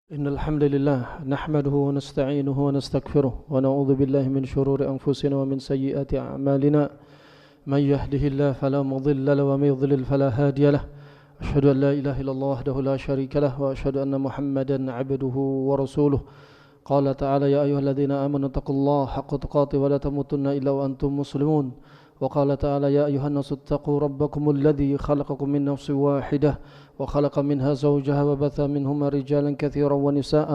إن الحمد لله نحمده ونستعينه ونستغفره ونعوذ بالله من شرور أنفسنا ومن سيئات أعمالنا من يهده الله فلا مضل له ومن يضلل فلا هادي له أشهد أن لا إله إلا الله وحده لا شريك له وأشهد أن محمدا عبده ورسوله قال تعالى يا أيها الذين آمنوا اتقوا الله حق تقاته ولا تموتن إلا وأنتم مسلمون وقال تعالى يا أيها الناس اتقوا ربكم الذي خلقكم من نفس واحدة وخلق منها زوجها وبث منهما رجالا كثيرا ونساء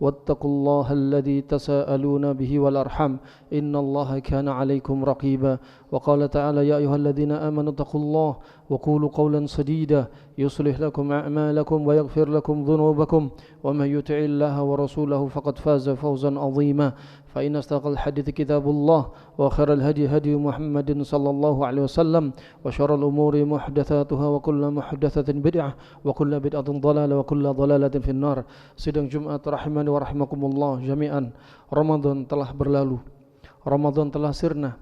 واتقوا الله الذي تساءلون به والأرحم إن الله كان عليكم رقيبا وقال تعالى يا أيها الذين آمنوا اتقوا الله وقولوا قولا سديدا يصلح لكم أعمالكم ويغفر لكم ذنوبكم ومن يطع الله ورسوله فقد فاز فوزا عظيما فإن أصدق الحديث كتاب الله وخير الهدي هدي محمد صلى الله عليه وسلم وشر الأمور محدثاتها وكل محدثة بدعة وكل بدعة ضلالة وكل ضلالة في النار. Sidang Jumat rahimani wa rahimakumullah jami'an. Ramadan telah berlalu, Ramadan telah sirna,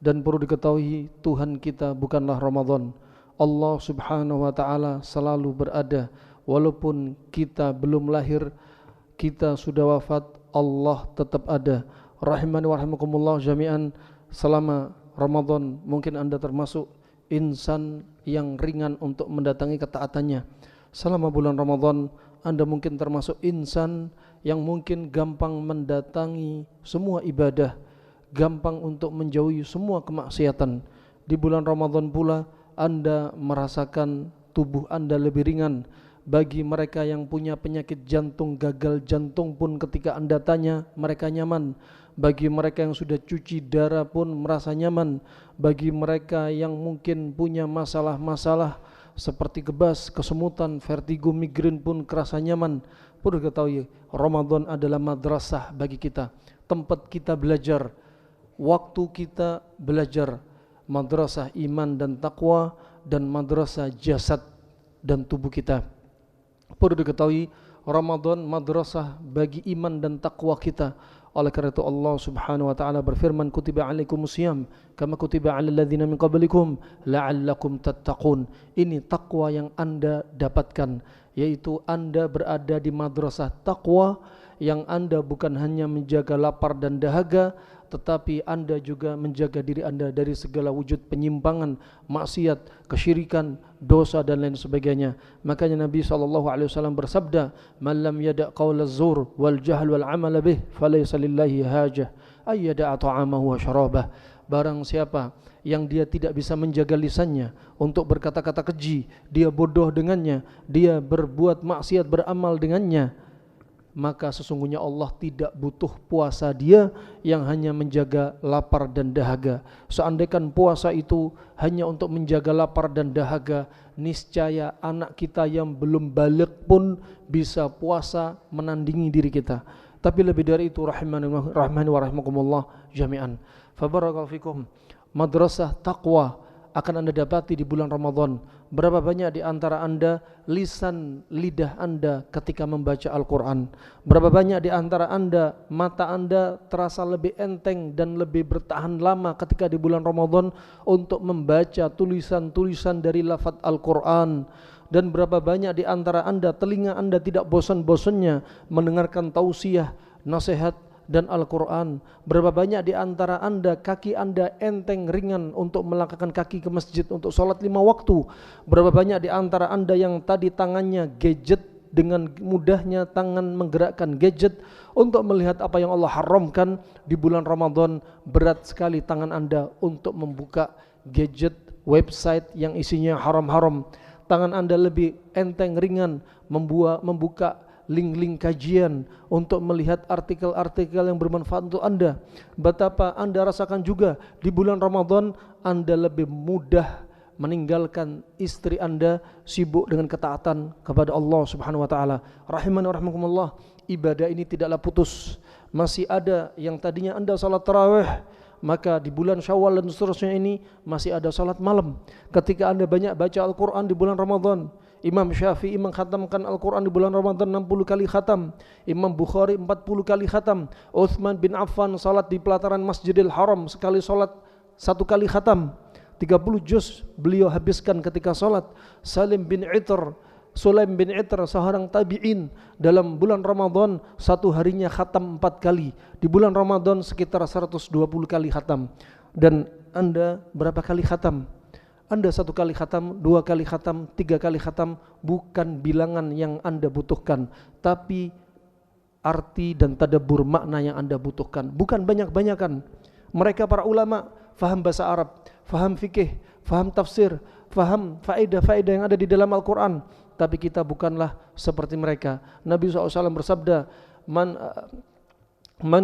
dan perlu diketahui Tuhan kita bukanlah Ramadan. Allah subhanahu wa ta'ala selalu berada. Walaupun kita belum lahir, kita sudah wafat, Allah tetap ada. Rahimani wa rahimakumullah jami'an. Selama Ramadan mungkin Anda termasuk insan yang ringan untuk mendatangi ketaatannya. Selama bulan Ramadan Anda mungkin termasuk insan yang mungkin gampang mendatangi semua ibadah, gampang untuk menjauhi semua kemaksiatan. Di bulan Ramadan pula Anda merasakan tubuh Anda lebih ringan. Bagi mereka yang punya penyakit jantung, gagal jantung pun ketika Anda tanya mereka nyaman. Bagi mereka yang sudah cuci darah pun merasa nyaman. Bagi mereka yang mungkin punya masalah-masalah seperti kebas, kesemutan, vertigo, migrain pun kerasa nyaman. Perlu diketahui Ramadan adalah madrasah bagi kita, tempat kita belajar, waktu kita belajar, madrasah iman dan taqwa dan madrasah jasad dan tubuh kita. Perlu diketahui Ramadan madrasah bagi iman dan taqwa kita. Oleh karena itu Allah subhanahu wa ta'ala berfirman kutiba alaikumusiyam kama kutiba alal ladzina min qablikum la'allakum tattaqun. Ini taqwa yang Anda dapatkan, yaitu Anda berada di madrasah taqwa yang Anda bukan hanya menjaga lapar dan dahaga, tetapi Anda juga menjaga diri Anda dari segala wujud penyimpangan, maksiat, kesyirikan, dosa dan lain sebagainya. Makanya Nabi SAW bersabda, "Man lam yada' qaula az-zur wal jahl wal 'amal bih falaysa lillahi hajah ay yada'a ta'amahu wa syarabah." Barang siapa yang dia tidak bisa menjaga lisannya untuk berkata-kata keji, dia bodoh dengannya, dia berbuat maksiat, beramal dengannya, maka sesungguhnya Allah tidak butuh puasa dia yang hanya menjaga lapar dan dahaga. Seandainya puasa itu hanya untuk menjaga lapar dan dahaga, niscaya anak kita yang belum baligh pun bisa puasa menandingi diri kita. Tapi lebih dari itu rahimani wa rahimakumullah jami'an. Fabarakallahu fikum. Madrasah taqwa akan Anda dapati di bulan Ramadan. Berapa banyak di antara Anda lisan lidah Anda ketika membaca Al-Quran? Berapa banyak di antara Anda mata Anda terasa lebih enteng dan lebih bertahan lama ketika di bulan Ramadan untuk membaca tulisan-tulisan dari lafaz Al-Quran? Dan berapa banyak di antara Anda telinga Anda tidak bosan-bosannya mendengarkan tausiah, nasihat dan Al-Quran? Berapa banyak di antara Anda kaki Anda enteng ringan untuk melangkahkan kaki ke masjid untuk sholat 5 waktu? Berapa banyak di antara Anda yang tadi tangannya gadget, dengan mudahnya tangan menggerakkan gadget untuk melihat apa yang Allah haramkan di bulan Ramadan? Berat sekali tangan Anda untuk membuka gadget, website yang isinya haram-haram. Tangan Anda lebih enteng ringan membuka link-link kajian untuk melihat artikel-artikel yang bermanfaat untuk Anda. Betapa Anda rasakan juga di bulan Ramadan Anda lebih mudah meninggalkan istri Anda sibuk dengan ketaatan kepada Allah subhanahu wa ta'ala. Rahimani wa rahimakumullah, ibadah ini tidaklah putus. Masih ada yang tadinya Anda salat tarawih, maka di bulan Syawal dan seterusnya ini masih ada salat malam. Ketika Anda banyak baca Al-Quran di bulan Ramadan, Imam Syafi'i mengkhatamkan Al-Quran di bulan Ramadan 60 kali khatam, Imam Bukhari 40 kali khatam, Uthman bin Affan salat di pelataran Masjidil Haram sekali salat 1 kali khatam, 30 juz beliau habiskan ketika salat. Salim bin Itr Sulaim bin Itra, seorang tabi'in, dalam bulan Ramadan satu harinya khatam 4 kali. Di bulan Ramadan sekitar 120 kali khatam. Dan Anda berapa kali khatam? Anda 1 kali khatam, 2 kali khatam, 3 kali khatam, bukan bilangan yang Anda butuhkan, tapi arti dan tadabbur makna yang Anda butuhkan. Bukan banyak-banyakan. Mereka para ulama faham bahasa Arab, faham fikih, faham tafsir, faham faedah-faedah yang ada di dalam Al-Quran. Tapi kita bukanlah seperti mereka. Nabi SAW bersabda, Man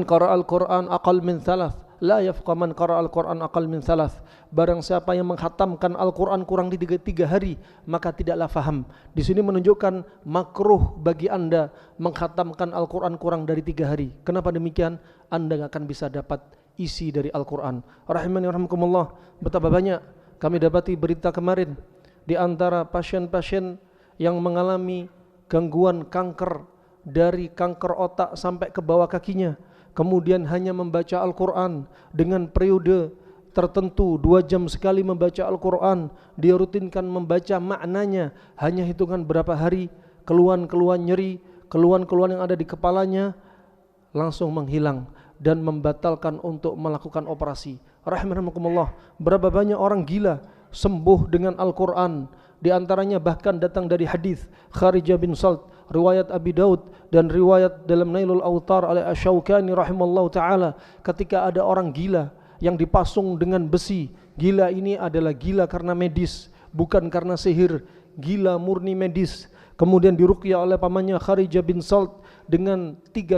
qara'al Qur'an aqal min thalath, la yafqa man qara'al Qur'an aqal min thalath. Barang siapa yang menghatamkan Al-Quran kurang di 3 hari, maka tidaklah faham. Di sini menunjukkan makruh bagi Anda menghatamkan Al-Quran kurang dari 3 hari. Kenapa demikian? Anda tidak akan bisa dapat isi dari Al-Quran. Rahimani rahmukumullah. Betapa banyak kami dapati berita kemarin di antara pasien-pasien yang mengalami gangguan kanker, dari kanker otak sampai ke bawah kakinya, kemudian hanya membaca Al-Quran dengan periode tertentu, 2 jam sekali membaca Al-Quran, dia rutinkan membaca maknanya, hanya hitungan berapa hari, keluhan-keluhan nyeri, keluhan-keluhan yang ada di kepalanya langsung menghilang dan membatalkan untuk melakukan operasi. Rahimahumullah. Berapa banyak orang gila sembuh dengan Al-Quran. Di antaranya bahkan datang dari hadis Kharijah bin Salt, riwayat Abi Daud dan riwayat dalam Nailul Autar oleh Asy-Syaukani rahimallahu taala, ketika ada orang gila yang dipasung dengan besi. Gila ini adalah gila karena medis, bukan karena sihir, gila murni medis. Kemudian diruqyah oleh pamannya Kharijah bin Salt dengan 3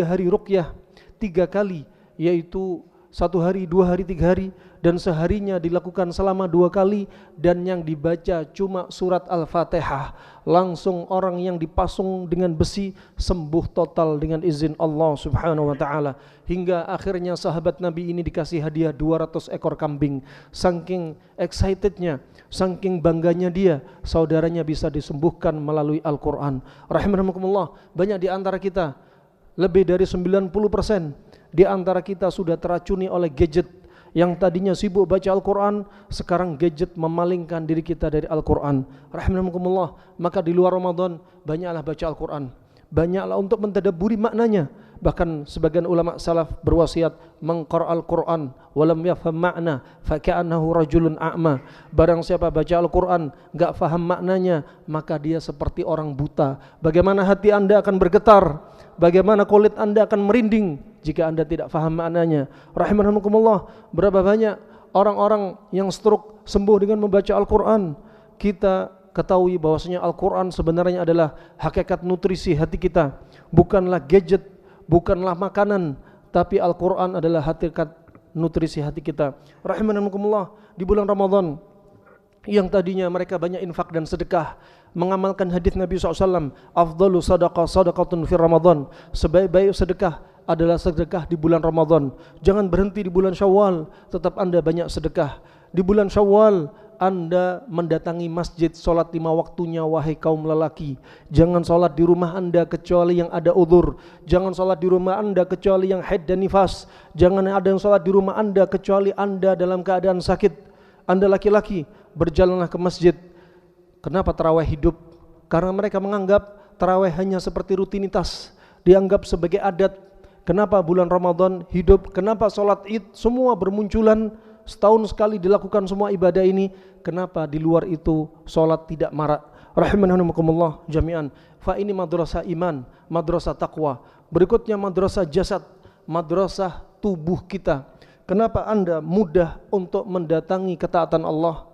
hari ruqyah, 3 kali, yaitu 1 hari, 2 hari, 3 hari, dan seharinya dilakukan selama 2 kali, dan yang dibaca cuma surat Al-Fatihah. Langsung orang yang dipasung dengan besi sembuh total dengan izin Allah subhanahu wa ta'ala. Hingga akhirnya sahabat Nabi ini dikasih hadiah 200 ekor kambing. Saking excitednya, saking bangganya dia, saudaranya bisa disembuhkan melalui Al-Quran. Rahimahumullah. Banyak di antara kita, lebih dari 90% di antara kita sudah teracuni oleh gadget. Yang tadinya sibuk baca Al-Quran, sekarang gadget memalingkan diri kita dari Al-Quran. Rahimahumullah. Maka di luar Ramadan banyaklah baca Al-Quran, banyaklah untuk mentadabburi maknanya. Bahkan sebagian ulama salaf berwasiat, mengqara'al Quran walam yafham ma'na faka'annahu rajulun a'ma. Barang siapa baca Al-Quran enggak faham maknanya, maka dia seperti orang buta. Bagaimana hati Anda akan bergetar, bagaimana kulit Anda akan merinding jika Anda tidak faham maknanya. Rahimahumullah. Berapa banyak orang-orang yang stroke sembuh dengan membaca Al-Quran. Kita ketahui bahwasanya Al-Quran sebenarnya adalah hakikat nutrisi hati kita, bukanlah gadget, bukanlah makanan, tapi Al-Quran adalah hakikat nutrisi hati kita. Rahimahumullah. Di bulan Ramadan yang tadinya mereka banyak infak dan sedekah, mengamalkan hadis Nabi SAW, afdalu sadaqah sadaqatun fi Ramadan, sebaik-baik sedekah adalah sedekah di bulan Ramadan. Jangan berhenti di bulan Syawal, tetap Anda banyak sedekah. Di bulan Syawal Anda mendatangi masjid, solat 5 waktunya wahai kaum lelaki. Jangan solat di rumah Anda kecuali yang ada udzur. Jangan solat di rumah Anda kecuali yang haid dan nifas. Jangan ada yang solat di rumah Anda kecuali Anda dalam keadaan sakit. Anda laki-laki, berjalanlah ke masjid. Kenapa tarawih hidup? Karena mereka menganggap tarawih hanya seperti rutinitas, dianggap sebagai adat. Kenapa bulan Ramadan hidup? Kenapa solat Id semua bermunculan setahun sekali dilakukan semua ibadah ini? Kenapa di luar itu solat tidak marak? Rahimahumullah jami'an. Fa ini madrasah iman, madrasah taqwa. Berikutnya madrasah jasad, madrasah tubuh kita. Kenapa Anda mudah untuk mendatangi ketaatan Allah?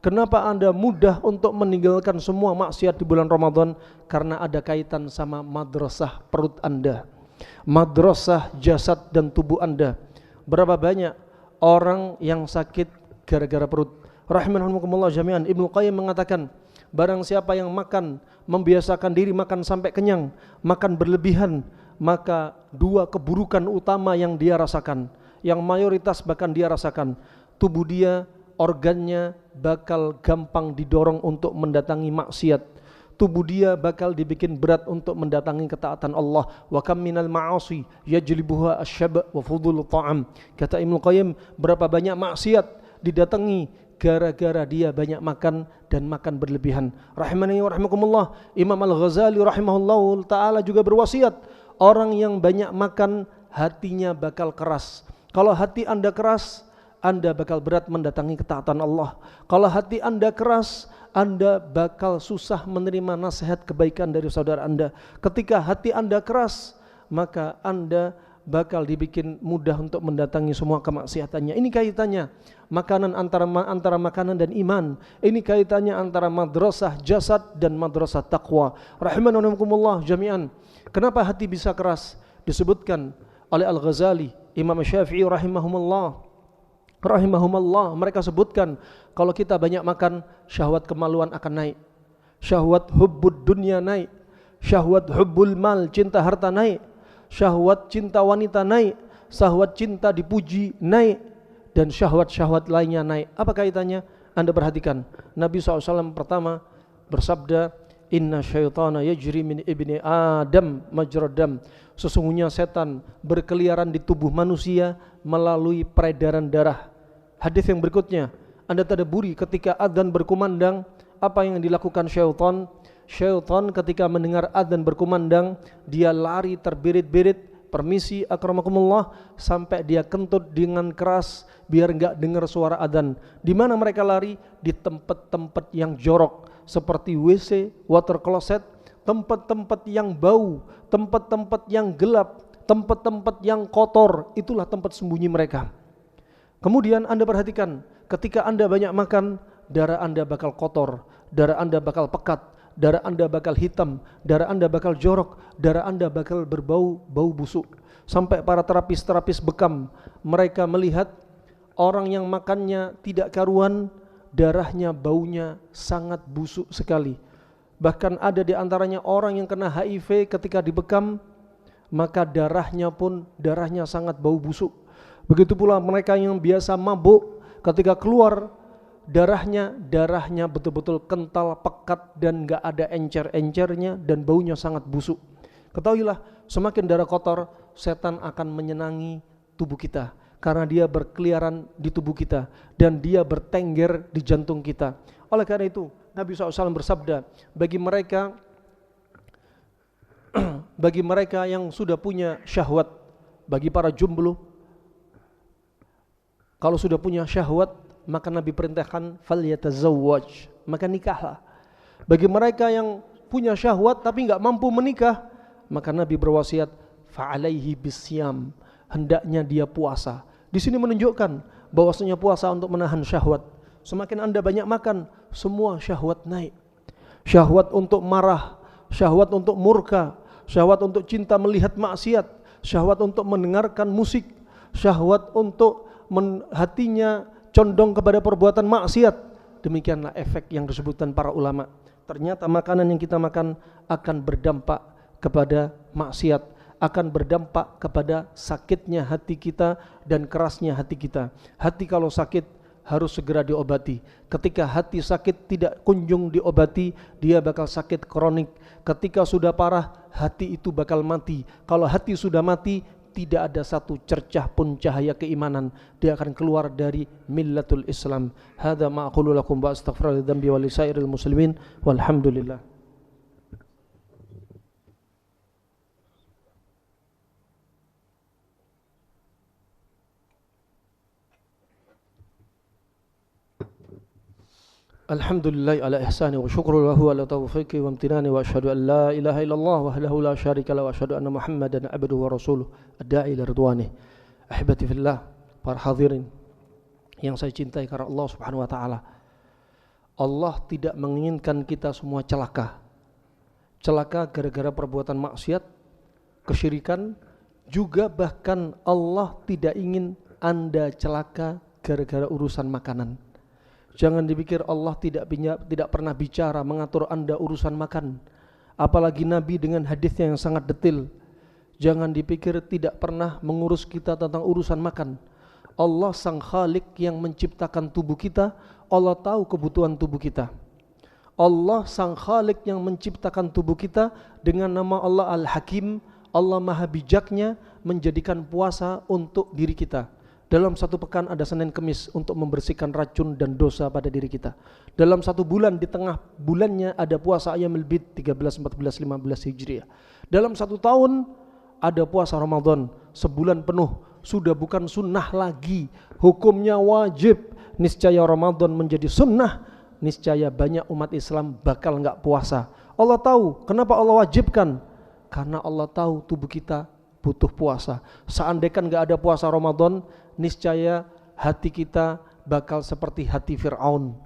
Kenapa Anda mudah untuk meninggalkan semua maksiat di bulan Ramadan? Karena ada kaitan sama madrasah perut Anda, madrasah jasad dan tubuh Anda. Berapa banyak orang yang sakit gara-gara perut? Rahimahumullah jami'an. Ibnu Qayyim mengatakan, barang siapa yang makan, membiasakan diri makan sampai kenyang, makan berlebihan, maka 2 keburukan utama yang dia rasakan, yang mayoritas bahkan dia rasakan. Tubuh dia, organnya bakal gampang didorong untuk mendatangi maksiat. Tubuh dia bakal dibikin berat untuk mendatangi ketaatan Allah. Wa kam minal ma'asi yajlibuha asyab wa fudul ta'am. Kata Ibnu Qayyim, berapa banyak maksiat didatangi gara-gara dia banyak makan dan makan berlebihan. Rahimani wa rahimakumullah. Imam Al-Ghazali rahimahullahu ta'ala juga berwasiat, orang yang banyak makan hatinya bakal keras. Kalau hati Anda keras, Anda bakal berat mendatangi ketaatan Allah. Kalau hati Anda keras, Anda bakal susah menerima nasihat kebaikan dari saudara Anda. Ketika hati Anda keras, maka Anda bakal dibikin mudah untuk mendatangi semua kemaksiatannya. Ini kaitannya makanan antara makanan dan iman. Ini kaitannya antara madrasah jasad dan madrasah taqwa. Rahimanumullah jami'an. Kenapa hati bisa keras? Disebutkan oleh Al-Ghazali, Imam Syafi'i rahimahumullah, mereka sebutkan kalau kita banyak makan, syahwat kemaluan akan naik, syahwat hubbud dunia naik, syahwat hubbul mal, cinta harta naik, syahwat cinta wanita naik, syahwat cinta dipuji naik, dan syahwat-syahwat lainnya naik. Apa kaitannya? Anda perhatikan, Nabi SAW pertama bersabda, inna syaitana yajri min ibni Adam majradam. Sesungguhnya setan berkeliaran di tubuh manusia melalui peredaran darah. Hadis yang berikutnya, Anda tadabburi ketika adzan berkumandang, apa yang dilakukan syaitan? Syaitan ketika mendengar adzan berkumandang, dia lari terbirit-birit, permisi akramakumullah, sampai dia kentut dengan keras biar enggak dengar suara adzan. Di mana mereka lari? Di tempat-tempat yang jorok seperti WC, water closet, tempat-tempat yang bau, tempat-tempat yang gelap, tempat-tempat yang kotor. Itulah tempat sembunyi mereka. Kemudian Anda perhatikan, ketika Anda banyak makan, darah Anda bakal kotor, darah Anda bakal pekat, darah Anda bakal hitam, darah Anda bakal jorok, darah Anda bakal berbau busuk. Sampai para terapis bekam, mereka melihat orang yang makannya tidak karuan, darahnya baunya sangat busuk sekali. Bahkan ada di antaranya orang yang kena HIV ketika dibekam, maka darahnya sangat bau busuk. Begitu pula mereka yang biasa mabuk, ketika keluar darahnya betul-betul kental, pekat, dan gak ada encer-encernya, dan baunya sangat busuk. Ketahuilah, semakin darah kotor, setan akan menyenangi tubuh kita, karena dia berkeliaran di tubuh kita, dan dia bertengger di jantung kita. Oleh karena itu, Nabi SAW bersabda, bagi mereka yang sudah punya syahwat, bagi para jomblo, kalau sudah punya syahwat, maka Nabi perintahkan falyatazawwaj, maka nikahlah. Bagi mereka yang punya syahwat tapi enggak mampu menikah, maka Nabi berwasiat fa'alaihi bisyam, hendaknya dia puasa. Di sini menunjukkan bahwasanya puasa untuk menahan syahwat. Semakin Anda banyak makan, semua syahwat naik. Syahwat untuk marah, syahwat untuk murka, syahwat untuk cinta melihat maksiat, syahwat untuk mendengarkan musik, syahwat untuk hatinya condong kepada perbuatan maksiat. Demikianlah efek yang disebutkan para ulama. Ternyata makanan yang kita makan akan berdampak kepada maksiat, akan berdampak kepada sakitnya hati kita dan kerasnya hati kita. Hati kalau sakit harus segera diobati. Ketika hati sakit tidak kunjung diobati, dia bakal sakit kronik. Ketika sudah parah, hati itu bakal mati. Kalau hati sudah mati, tidak ada satu cercah pun cahaya keimanan, dia akan keluar dari millatul Islam. Hadza ma aqulu lakum wa astaghfiru lidzambi wa lisairil muslimin walhamdulillah. Alhamdulillah ala ihsani wa syukru lahu ala taufiqi wa amtinani wa asyhadu an la ilaha illallah wahdahu la syarika lahu wa asyhadu anna Muhammadan abduhu wa rasuluh ad-da'i ila ridwanih. Ahibati fillah, para hadirin yang saya cintai karena Allah Subhanahu wa taala. Allah tidak menginginkan kita semua celaka. Celaka gara-gara perbuatan maksiat, kesyirikan, juga bahkan Allah tidak ingin Anda celaka gara-gara urusan makanan. Jangan dipikir Allah tidak pernah bicara mengatur Anda urusan makan. Apalagi Nabi dengan hadisnya yang sangat detail. Jangan dipikir tidak pernah mengurus kita tentang urusan makan. Allah sang Khalik yang menciptakan tubuh kita, Allah tahu kebutuhan tubuh kita. Allah sang Khalik yang menciptakan tubuh kita dengan nama Allah Al-Hakim, Allah Maha Bijaknya menjadikan puasa untuk diri kita. Dalam satu pekan ada Senin Kemis untuk membersihkan racun dan dosa pada diri kita. Dalam satu bulan, di tengah bulannya ada puasa Ayyamul Bid 13, 14, 15 Hijriah. Dalam satu tahun ada puasa Ramadan sebulan penuh. Sudah bukan sunnah lagi, hukumnya wajib. Niscaya Ramadan menjadi sunnah, niscaya banyak umat Islam bakal enggak puasa. Allah tahu kenapa Allah wajibkan, karena Allah tahu tubuh kita butuh puasa. Seandainya enggak ada puasa Ramadan, niscaya hati kita bakal seperti hati Fir'aun.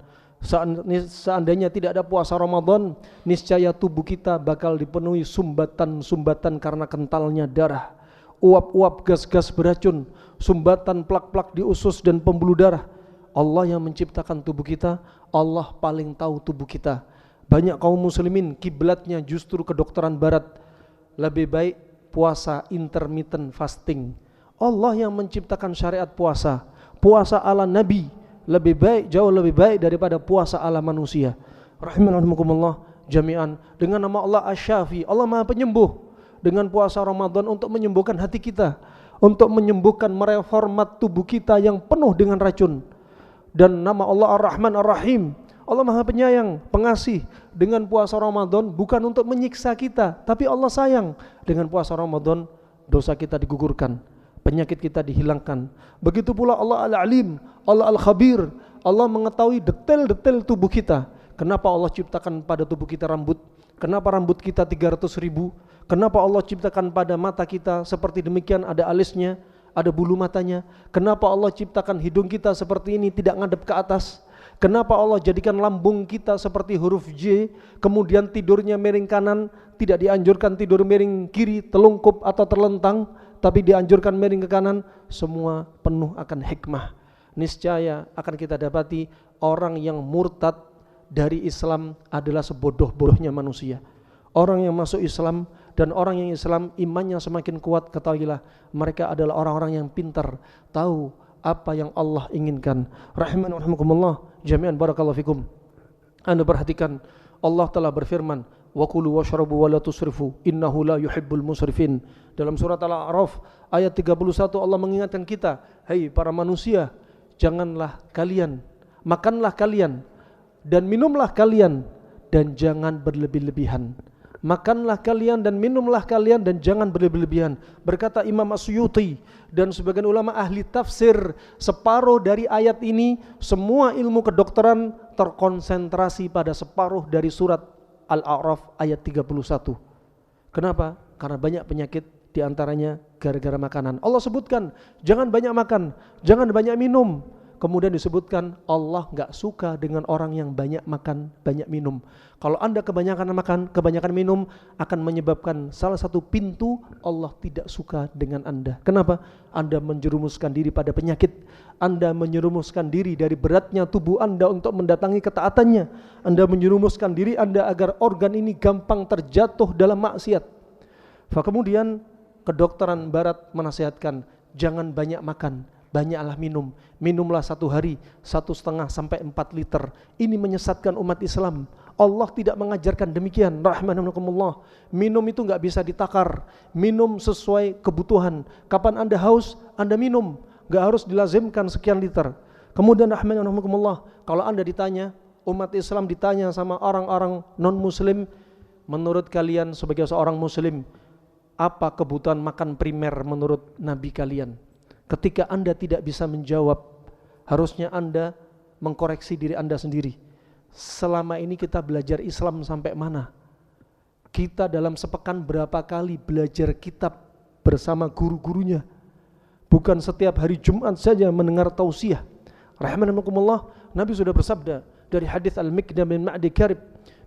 Seandainya tidak ada puasa Ramadan, niscaya tubuh kita bakal dipenuhi sumbatan-sumbatan karena kentalnya darah, uap-uap gas-gas beracun, sumbatan plak-plak di usus dan pembuluh darah. Allah yang menciptakan tubuh kita, Allah paling tahu tubuh kita. Banyak kaum muslimin kiblatnya justru kedokteran barat. Lebih baik puasa intermittent fasting. Allah yang menciptakan syariat puasa. Puasa ala Nabi lebih baik, jauh lebih baik daripada puasa ala manusia. Rahimakumullah jami'an. Dengan nama Allah Asy-Syafi, Allah Maha Penyembuh. Dengan puasa Ramadan untuk menyembuhkan hati kita, untuk menyembuhkan mereformat tubuh kita yang penuh dengan racun. Dan nama Allah Ar-Rahman Ar-Rahim, Allah Maha Penyayang, Pengasih. Dengan puasa Ramadan bukan untuk menyiksa kita, tapi Allah sayang. Dengan puasa Ramadan dosa kita digugurkan, penyakit kita dihilangkan. Begitu pula Allah Al-Alim, Allah Al-Khabir, Allah mengetahui detail-detail tubuh kita. Kenapa Allah ciptakan pada tubuh kita rambut? Kenapa rambut kita 300.000? Kenapa Allah ciptakan pada mata kita seperti demikian, ada alisnya, ada bulu matanya? Kenapa Allah ciptakan hidung kita seperti ini, tidak ngadep ke atas? Kenapa Allah jadikan lambung kita seperti huruf J, kemudian tidurnya miring kanan, tidak dianjurkan tidur miring kiri, telungkup atau terlentang, tapi dianjurkan miring ke kanan? Semua penuh akan hikmah. Niscaya akan kita dapati orang yang murtad dari Islam adalah sebodoh-bodohnya manusia. Orang yang masuk Islam dan orang yang Islam imannya semakin kuat, ketahuilah mereka adalah orang-orang yang pintar, tahu apa yang Allah inginkan. Rahimani wa rahimakumullah jami'an, barakallahu fikum. Anda perhatikan, Allah telah berfirman, wa kulu washrabu wa la tusrifu innahu la yuhibbul musrifin. Dalam surat Al-A'raf ayat 31 Allah mengingatkan kita, hai para manusia, janganlah kalian, makanlah kalian dan minumlah kalian dan jangan berlebih-lebihan. Makanlah kalian dan minumlah kalian dan jangan berlebih-lebihan. Berkata Imam As-Suyuti dan sebagian ulama ahli tafsir, separuh dari ayat ini semua ilmu kedokteran terkonsentrasi pada separuh dari surat Al-A'raf ayat 31. Kenapa? Karena banyak penyakit, diantaranya gara-gara makanan. Allah sebutkan jangan banyak makan, jangan banyak minum. Kemudian disebutkan Allah enggak suka dengan orang yang banyak makan, banyak minum. Kalau Anda kebanyakan makan, kebanyakan minum, akan menyebabkan salah satu pintu Allah tidak suka dengan Anda. Kenapa? Anda menjerumuskan diri pada penyakit. Anda menjerumuskan diri dari beratnya tubuh Anda untuk mendatangi ketaatannya. Anda menjerumuskan diri Anda agar organ ini gampang terjatuh dalam maksiat. Kemudian kedokteran barat menasihatkan jangan banyak makan, banyaklah minum. Minumlah satu hari 1,5 sampai 4 liter. Ini menyesatkan umat Islam. Allah tidak mengajarkan demikian. Rahmanakumullah. Minum itu enggak bisa ditakar. Minum sesuai kebutuhan. Kapan Anda haus, Anda minum. Enggak harus dilazimkan sekian liter. Kemudian rahmanakumullah, kalau Anda ditanya, umat Islam ditanya sama orang-orang non-muslim, menurut kalian sebagai seorang muslim, apa kebutuhan makan primer menurut Nabi kalian? Ketika Anda tidak bisa menjawab, harusnya Anda mengkoreksi diri Anda sendiri. Selama ini kita belajar Islam sampai mana? Kita dalam sepekan berapa kali belajar kitab bersama guru-gurunya? Bukan setiap hari Jumat saja mendengar tausiah. Rahmanakumullah, Nabi sudah bersabda dari hadis Al-Miqdam bin Ma'di Karib,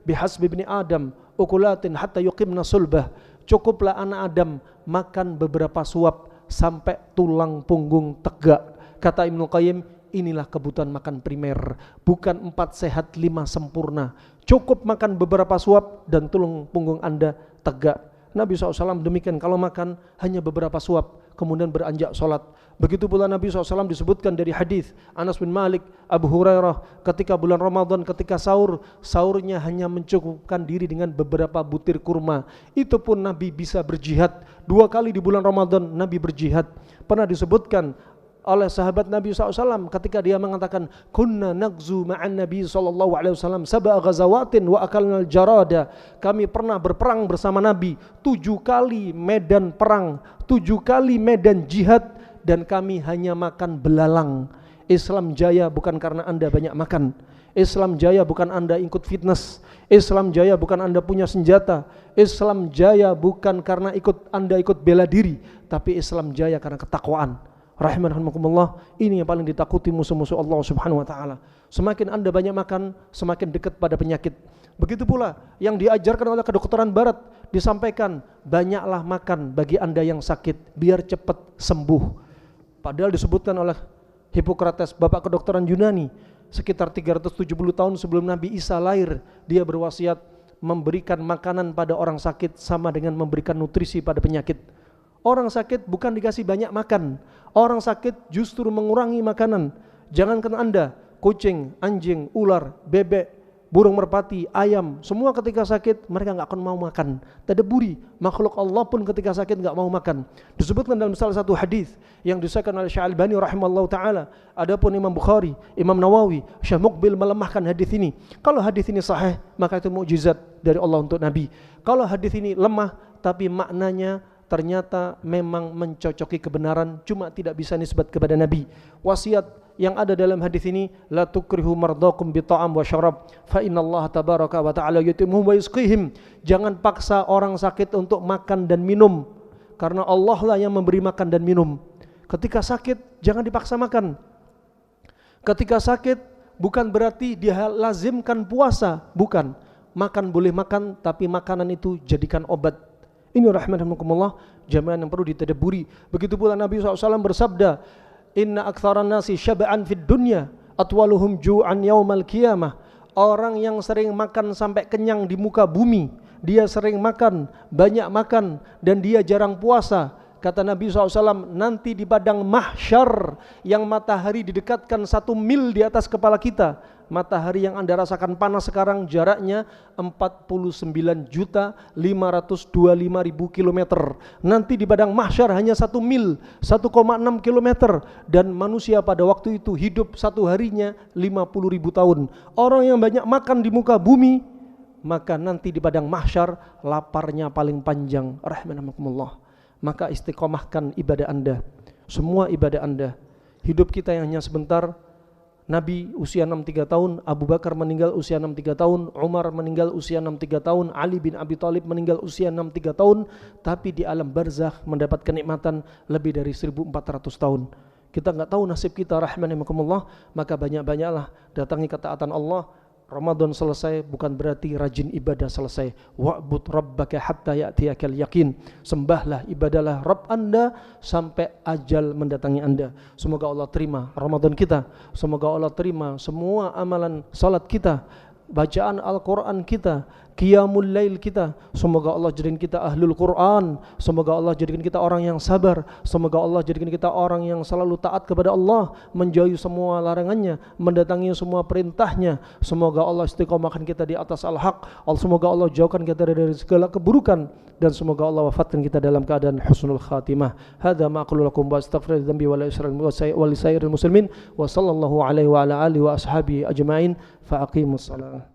bihasbi ibni Adam ukulatin hatta yuqimna sulbah. Cukuplah anak Adam makan beberapa suap sampai tulang punggung tegak. Kata Ibnu Qayyim, inilah kebutuhan makan primer, bukan 4 sehat 5 sempurna. Cukup makan beberapa suap dan tulang punggung Anda tegak. Nabi SAW demikian, kalau makan hanya beberapa suap kemudian beranjak sholat. Begitu pula Nabi SAW disebutkan dari hadis Anas bin Malik, Abu Hurairah, ketika bulan Ramadan, ketika sahur, sahurnya hanya mencukupkan diri dengan beberapa butir kurma. Itu pun Nabi bisa berjihad. 2 kali di bulan Ramadan Nabi berjihad. Pernah disebutkan oleh sahabat Nabi SAW ketika dia mengatakan kunna nagzu ma'an Nabi SAW sab'a ghazawatin wa akalnal jarada. Kami pernah berperang bersama Nabi 7 kali medan perang, 7 kali medan jihad, dan kami hanya makan belalang. Islam jaya bukan karena Anda banyak makan. Islam jaya bukan Anda ikut fitness. Islam jaya bukan Anda punya senjata. Islam jaya bukan karena Anda ikut bela diri, tapi Islam jaya karena ketakwaan. Rahimakumullah, ini yang paling ditakuti musuh-musuh Allah Subhanahu wa taala. Semakin Anda banyak makan, semakin dekat pada penyakit. Begitu pula yang diajarkan oleh kedokteran barat, disampaikan banyaklah makan bagi Anda yang sakit biar cepat sembuh. Padahal disebutkan oleh Hippocrates, bapak kedokteran Yunani, sekitar 370 tahun sebelum Nabi Isa lahir, dia berwasiat memberikan makanan pada orang sakit sama dengan memberikan nutrisi pada penyakit. Orang sakit bukan dikasih banyak makan, orang sakit justru mengurangi makanan. Jangankan Anda, kucing, anjing, ular, bebek, burung merpati, ayam, semua ketika sakit mereka nggak akan mau makan. Tadaburi, makhluk Allah pun ketika sakit nggak mau makan. Disebutkan dalam salah satu hadis yang disahkan oleh Syekh Albani rahimallahu taala. Adapun Imam Bukhari, Imam Nawawi, Syekh Muqbil melemahkan hadis ini. Kalau hadis ini sahih, maka itu mukjizat dari Allah untuk Nabi. Kalau hadis ini lemah tapi maknanya ternyata memang mencocoki kebenaran, cuma tidak bisa nisbat kepada Nabi. Wasiat yang ada dalam hadis ini, la tukrihu mardakum bi ta'am wa syarab fa innallaha tabaraka wa ta'ala yutimuhum wa yusqihim. Jangan paksa orang sakit untuk makan dan minum, karena Allah lah yang memberi makan dan minum. Ketika sakit jangan dipaksa makan. Ketika sakit bukan berarti dia lazimkan puasa, bukan. Makan boleh makan, tapi makanan itu jadikan obat. Ini rahmatullahi jamaah yang perlu ditadaburi. Begitu pula Nabi SAW bersabda, inna aktsaran nasi syab'an fid dunya atwaluhum ju'an yaumal qiyamah. Orang yang sering makan sampai kenyang di muka bumi, dia sering makan, banyak makan, dan dia jarang puasa. Kata Nabi SAW, nanti di padang mahsyar yang matahari didekatkan 1 mil di atas kepala kita, matahari yang Anda rasakan panas sekarang jaraknya 49.525.000 kilometer. Nanti di padang mahsyar hanya 1 mil, 1,6 kilometer, dan manusia pada waktu itu hidup satu harinya 50.000 tahun. Orang yang banyak makan di muka bumi, maka nanti di padang mahsyar laparnya paling panjang. Rahmanakumullah. Maka istiqomahkan ibadah Anda, semua ibadah Anda. Hidup kita yang hanya sebentar. Nabi usia 63 tahun, Abu Bakar meninggal usia 63 tahun, Umar meninggal usia 63 tahun, Ali bin Abi Thalib meninggal usia 63 tahun, tapi di alam barzakh mendapat kenikmatan lebih dari 1400 tahun. Kita enggak tahu nasib kita, rahmanakumullah. Maka banyak-banyaklah datangi ketaatan Allah. Ramadan selesai bukan berarti rajin ibadah selesai. Wa'bud rabbaka hatta ya'tiyakal yaqin. Sembahlah, ibadahlah Rabb Anda sampai ajal mendatangi Anda. Semoga Allah terima Ramadan kita. Semoga Allah terima semua amalan salat kita, bacaan Al-Quran kita, qiyamul lail kita. Semoga Allah jadikan kita ahlul Quran. Semoga Allah jadikan kita orang yang sabar. Semoga Allah jadikan kita orang yang selalu taat kepada Allah, menjauhi semua larangannya, mendatangi semua perintahnya. Semoga Allah istiqomahkan kita di atas al-haq. Semoga Allah jauhkan kita dari segala keburukan, dan semoga Allah wafatkan kita dalam keadaan husnul khatimah. Hadza ma aqulu lakum wa astaghfiru dzambi wa la wa li sairil muslimin wa sallallahu alaihi wa ala alihi wa ashabihi ajmain. Fa aqimus salat.